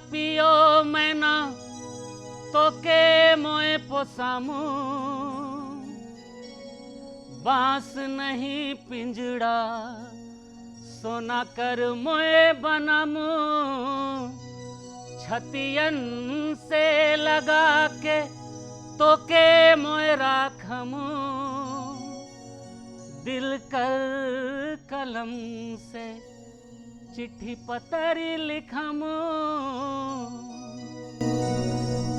पियो मैना तो के मोए पोसामू, बांस नहीं पिंजड़ा सोना कर मोए बनामू, छतियन से लगा के तो के मोए राखमू, दिल कर कलम से चिट्ठी पतरी लिखमू।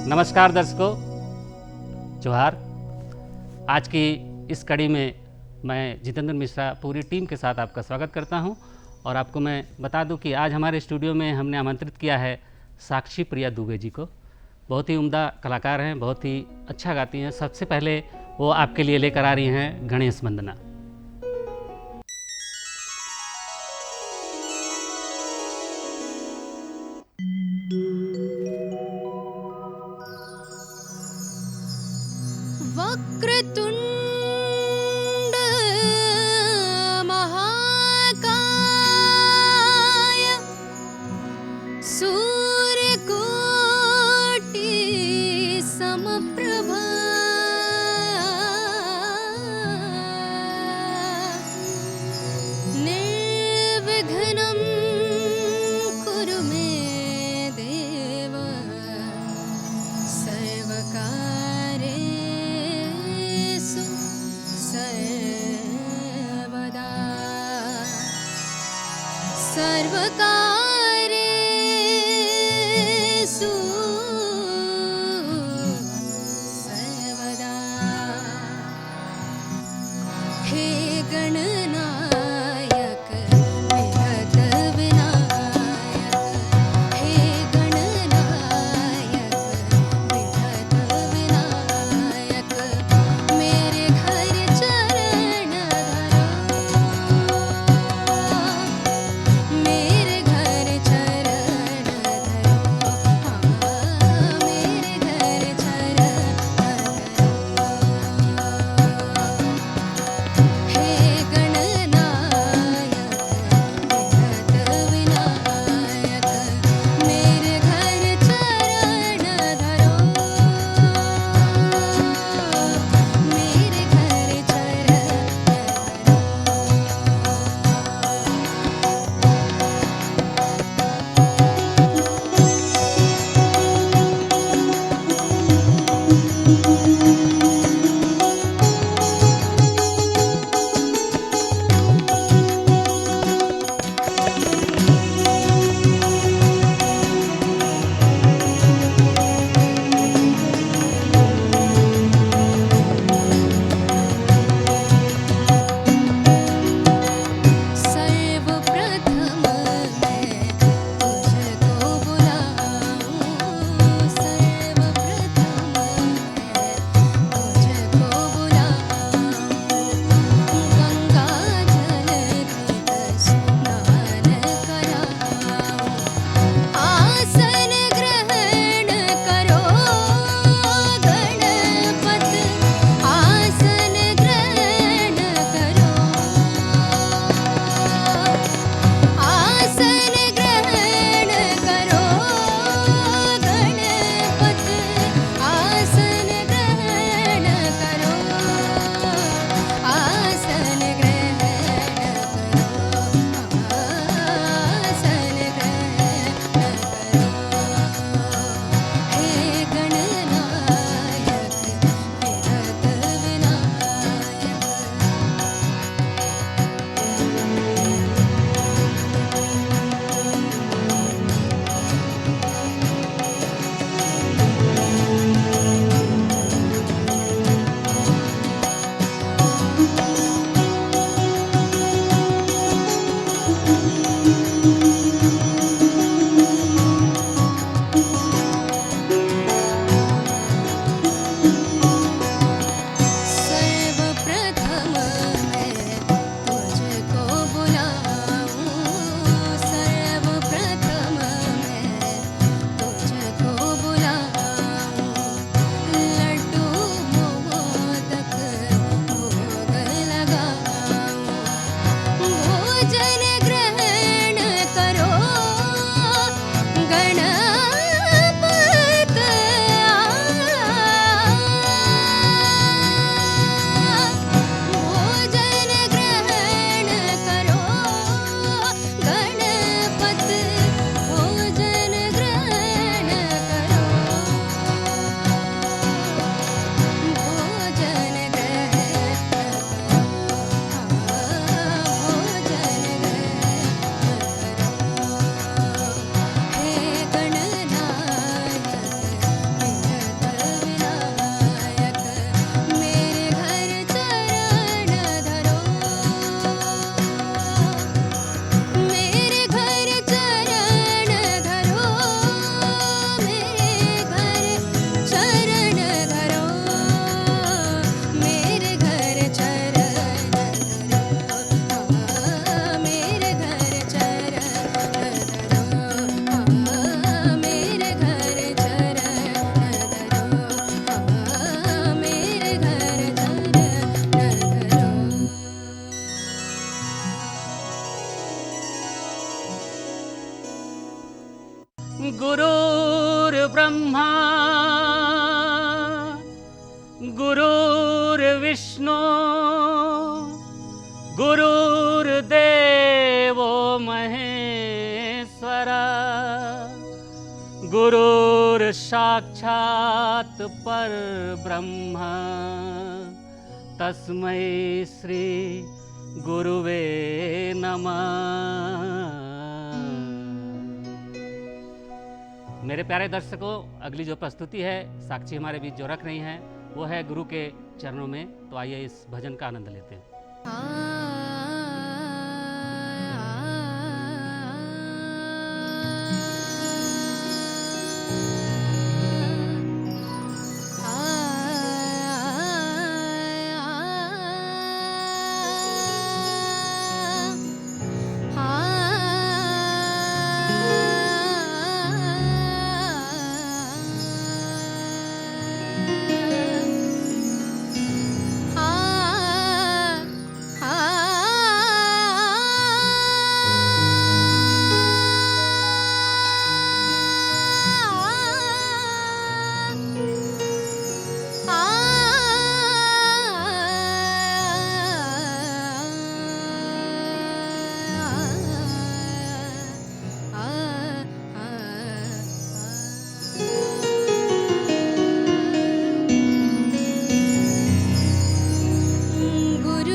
नमस्कार दर्शकों, जोहार। आज की इस कड़ी में मैं जितेंद्र मिश्रा पूरी टीम के साथ आपका स्वागत करता हूं और आपको मैं बता दूं कि आज हमारे स्टूडियो में हमने आमंत्रित किया है साक्षी प्रिया दुबे जी को। बहुत ही उम्दा कलाकार हैं, बहुत ही अच्छा गाती हैं। सबसे पहले वो आपके लिए लेकर आ रही हैं गणेश वंदना। वक्रतुंड महाकाय सूर्यकोटि समप्रभा निर्विघ्नं कुरु मे देव सर्वकार्येषु सर्वदा सर्वकार्येषु सर्वदा। हे गणनायक विघ्न विनायक, हे गणनायक विघ्न विनायक, मेरे घर चरण धरो, मेरे घर चरण धरो, हाँ मेरे घर चरण धरो। हे गण गुरुर् साक्षात् परब्रह्म तस्मै श्री गुरुवे नमः। मेरे प्यारे दर्शकों, अगली जो प्रस्तुति है साक्षी हमारे बीच जो रख रही हैं वो है गुरु के चरणों में। तो आइए इस भजन का आनंद लेते हैं।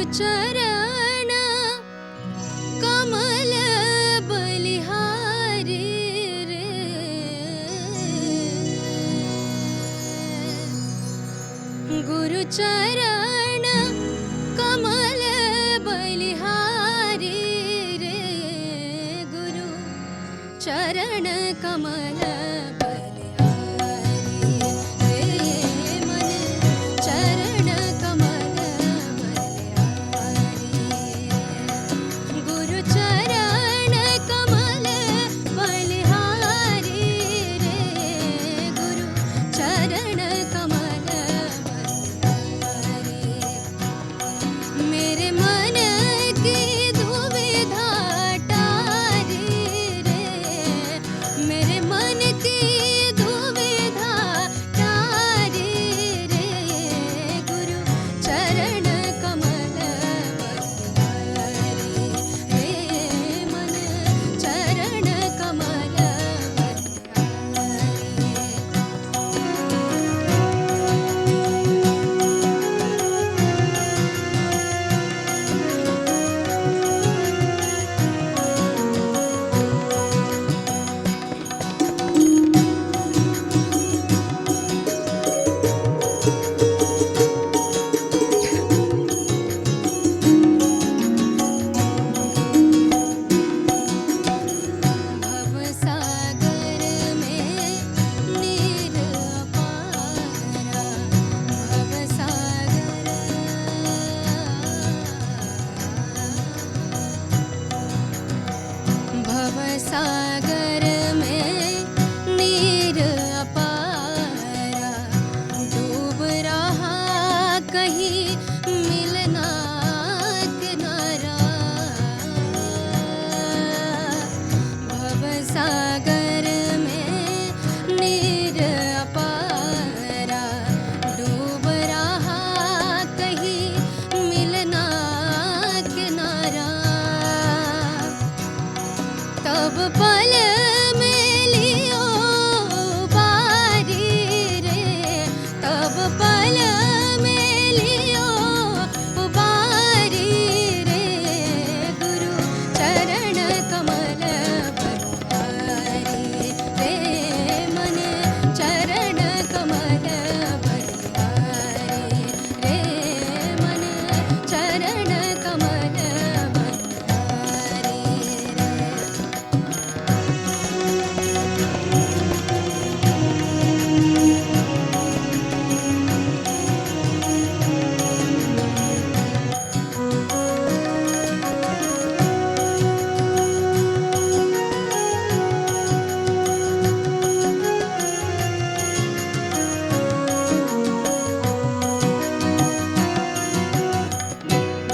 चरण कमल बलिहारी रे, गुरु चरण कमल बलिहारी रे, गुरु चरण कमल सागर में नीर अपारा, डूब रहा कहीं मिलना किनारा। भव सागर में नीर अपारा, डूब रहा कहीं मिलना किनारा। तब पल में लियो बारी रे, तब पल में लियो बारी रे, गुरु चरण कमल बलिहारी रे, मन चरण कमल बलिहारी रे, मन चरण कमल बलिहारी रे।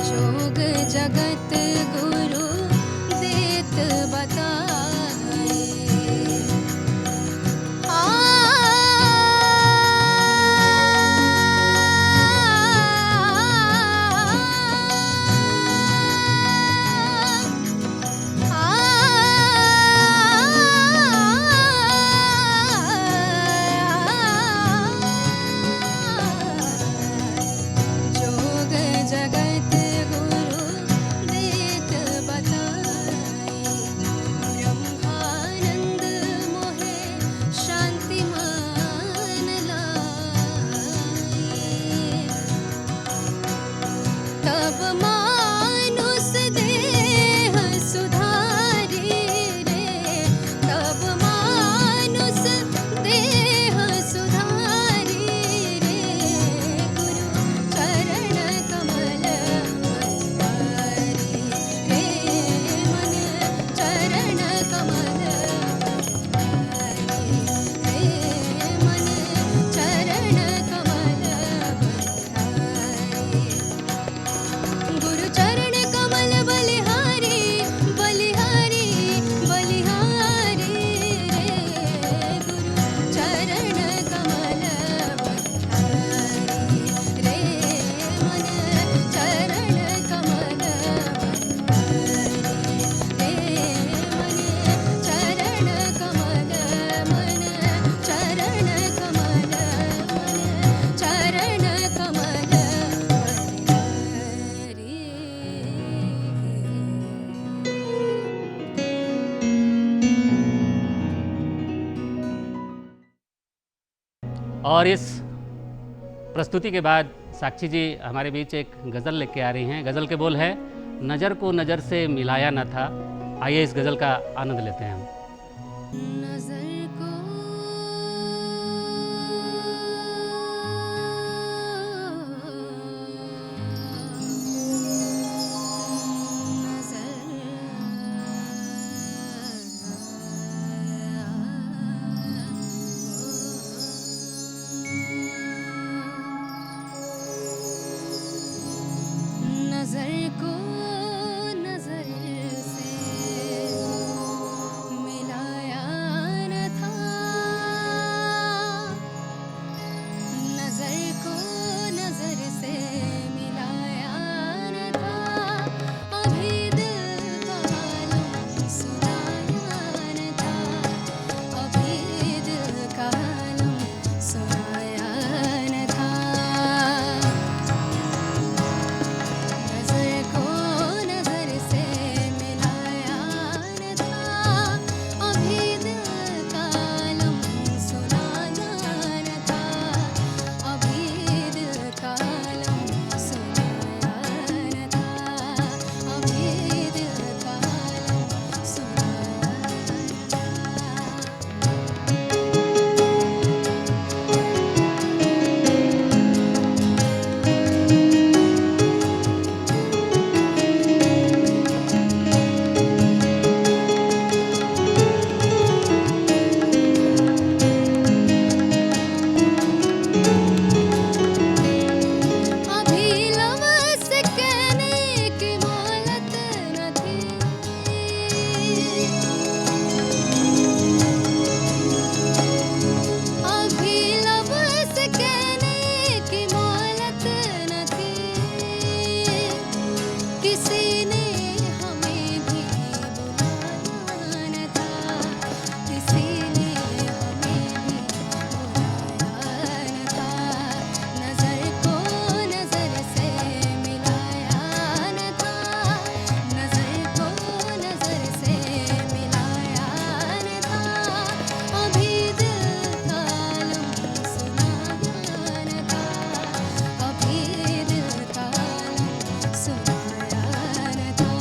जोग जगत गुरु देत बताए, और इस प्रस्तुति के बाद साक्षी जी हमारे बीच एक गज़ल लेके आ रही हैं। गज़ल के बोल है, नज़र को नज़र से मिलाया न था। आइए इस गज़ल का आनंद लेते हैं हम। नजर को नजर को नजर से मिलाया न था। नजर को नजर से मिलाया न था। अभी दिल का हाल सुनाया न था। अभी दिल का हाल सुनाया न था। नजर को नजर से मिलाया न था। अभी दिल का आलम सुनाया न था। अभी दिल का आलम सुनाया न था। अभी दिल का आलम सुनाया न था। अभी लफ्ज़ कहने की मोहलत न थी। अभी लफ्ज़ कहने की मोहलत न थी। किसी ने हमें भी बुलाया न था। किसी ने हमें भी बुलाया न था। नजर को नजर से मिलाया न था। नजर को नजर से मिलाया न था। अभी दिल का आलम सुनाया न था। अभी दिल का आलम सुनाया न था।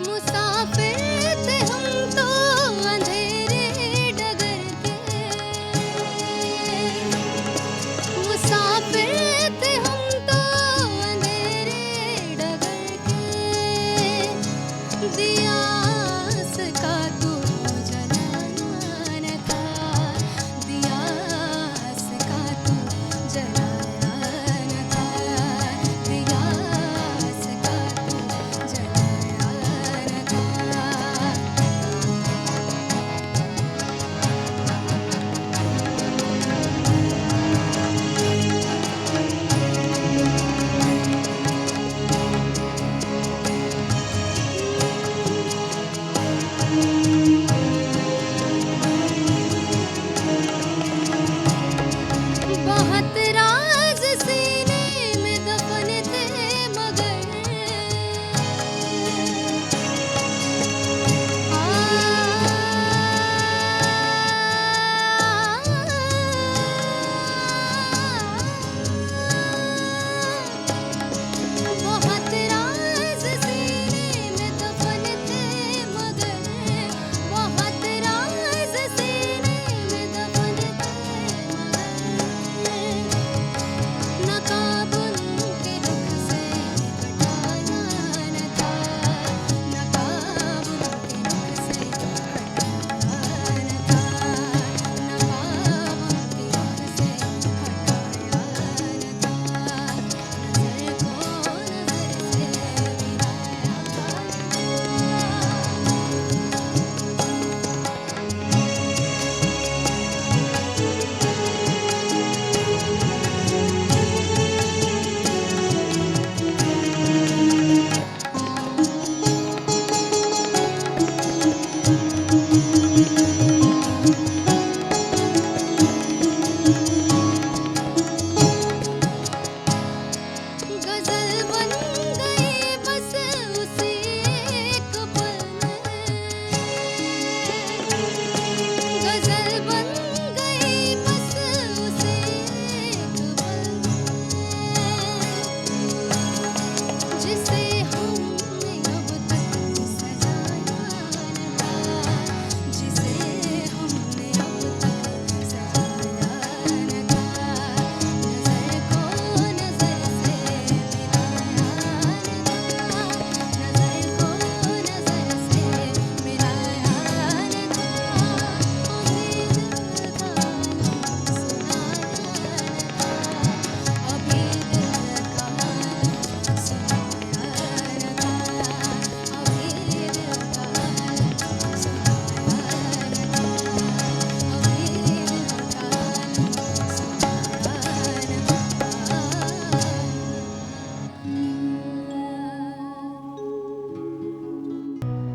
मुसाफिर थे हम तो अंधेरे डगर के। मुसाफिर थे हम तो अंधेरे डगर के। दिया का तू जलाया न था। दिया का तू जलाया न था। दिया का तू जलाया न था।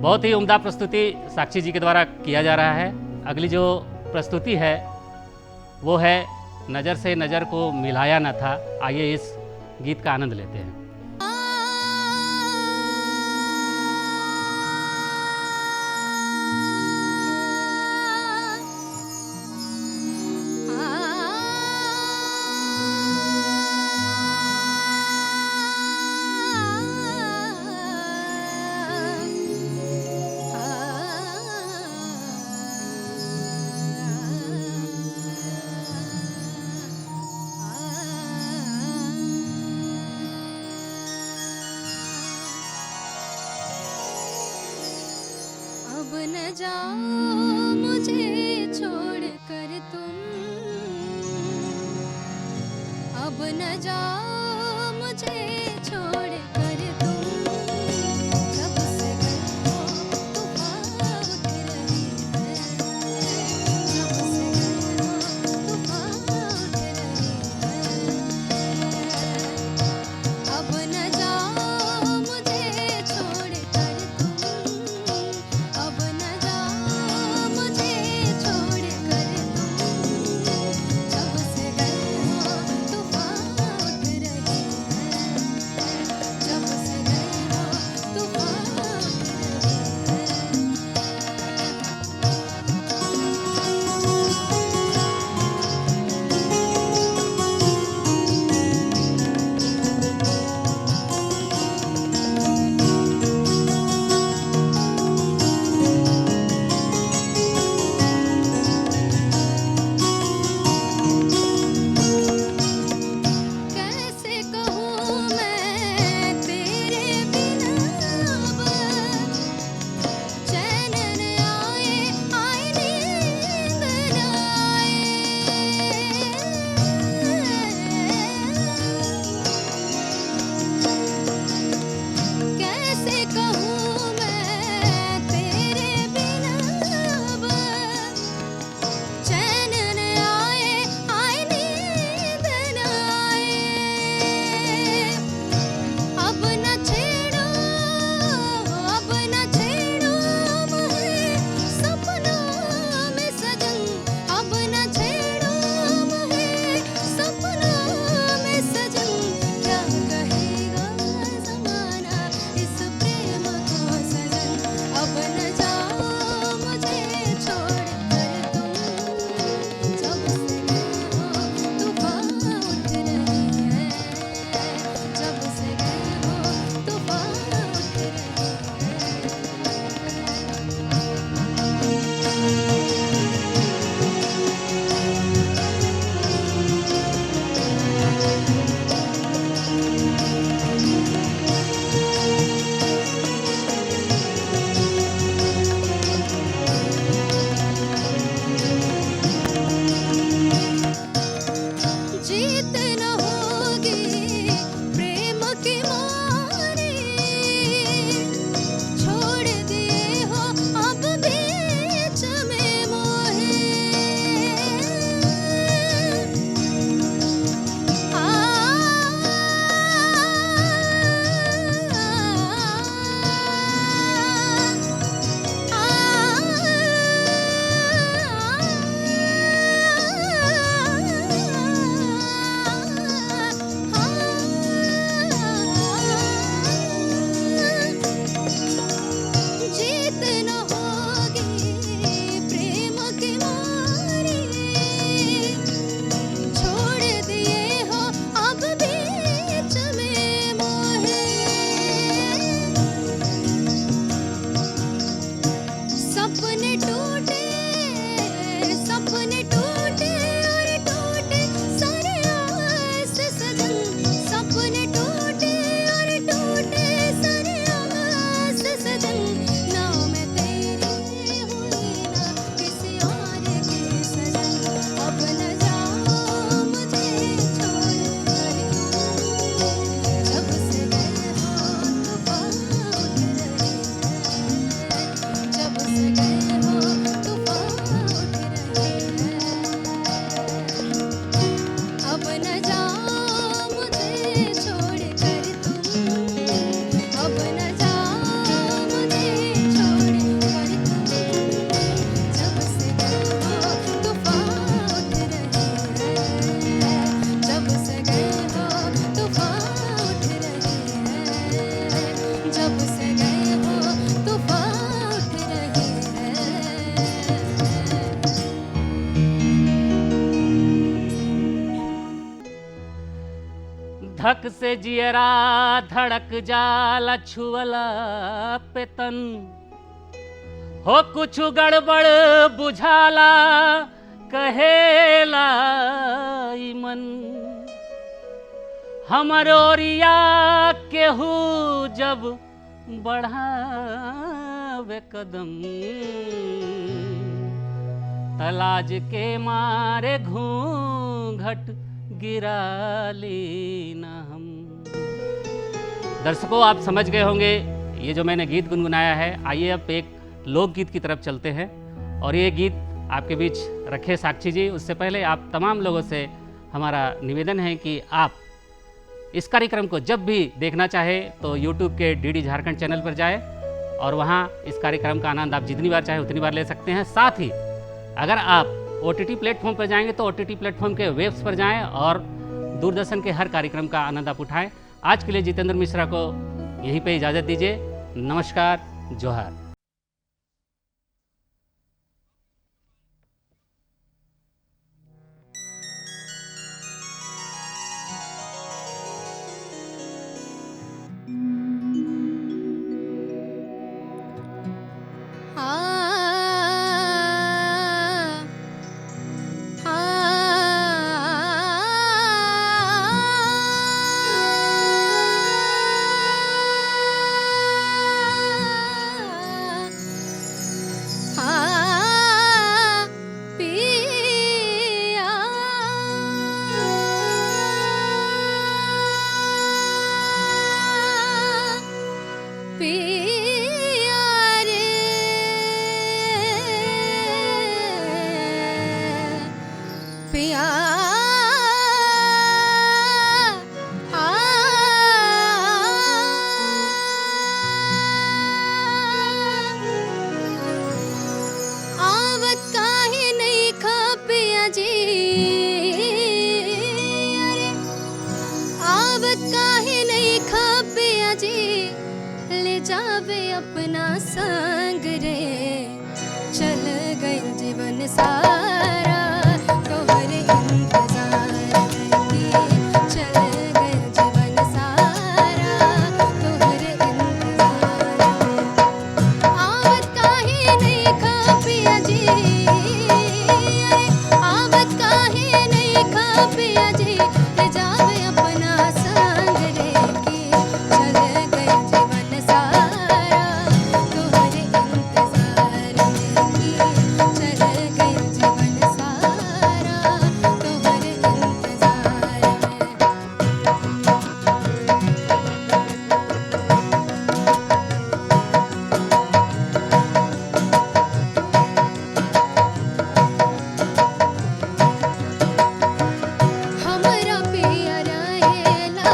बहुत ही उम्दा प्रस्तुति साक्षी जी के द्वारा किया जा रहा है। अगली जो प्रस्तुति है वो है नज़र से नज़र को मिलाया न था। आइए इस गीत का आनंद लेते हैं। अब न जाओ मुझे छोड़ कर तुम, अब न जाओ मुझे छोड़ कर तुम, जब से गए हो तूफान उठ रही है, जब से गए हो तूफान उठ रही है। अब न जाओ मुझे छोड़ कर तुम, अब न जाओ मुझे छोड़ कर तुम, जब से गए हो तूफान उठ धक से जियरा धड़क जाला छुअला पे तन हो कुछ गड़बड़ बुझाला कहेला ई मन हमर ओरिया केहू जब बढ़ावे कदम तलाज के मारे घूंघट गिरा लेना हम। दर्शकों, आप समझ गए होंगे ये जो मैंने गीत गुनगुनाया है। आइए अब एक लोकगीत की तरफ चलते हैं और ये गीत आपके बीच रखे साक्षी जी। उससे पहले आप तमाम लोगों से हमारा निवेदन है कि आप इस कार्यक्रम को जब भी देखना चाहे तो YouTube के DD झारखंड चैनल पर जाए और वहाँ इस कार्यक्रम का आनंद आप जितनी बार चाहे उतनी बार ले सकते हैं। साथ ही अगर आप OTT प्लेटफॉर्म पर जाएंगे तो OTT प्लेटफॉर्म के वेब्स पर जाएं और दूरदर्शन के हर कार्यक्रम का आनंद आप उठाएं। आज के लिए जितेंद्र मिश्रा को यहीं पे इजाज़त दीजिए। नमस्कार, जोहार। अपना संग रे चल गई जीवन सारा तोहरे इंतजार की चल गई जीवन सारा तोहरे इंतजार आवत काहे नहीं खा पिया जी आवत काहे नहीं खा पिया जी ले जावे अपना संग रे की चल गई जीवन सारा तोहरे इंतजार की चल गई जीवन सारा तोहरे इंतजार में हमरा पिया रहेला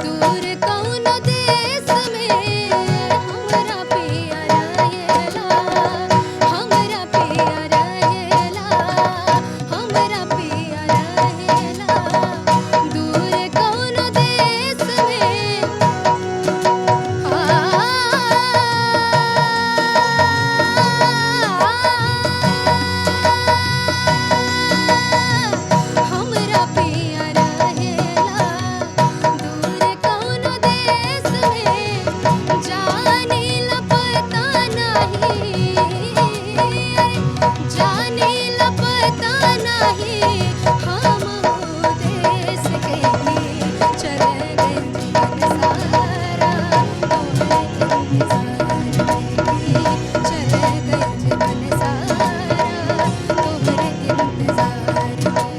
दूर कौनो देश में हमरा पिया रहेला हमरा पिया रहेला हमरा पिया रहेला दूर कौनो देश में हमरा पिया रहेला दूर कौनो देश में जाने ला पता नहीं जाने ला पता नहीं हम देश के चल गए जीवन सारा तोहरे इंतजार में चल गए जीवन सारा तोहरे इंतजार में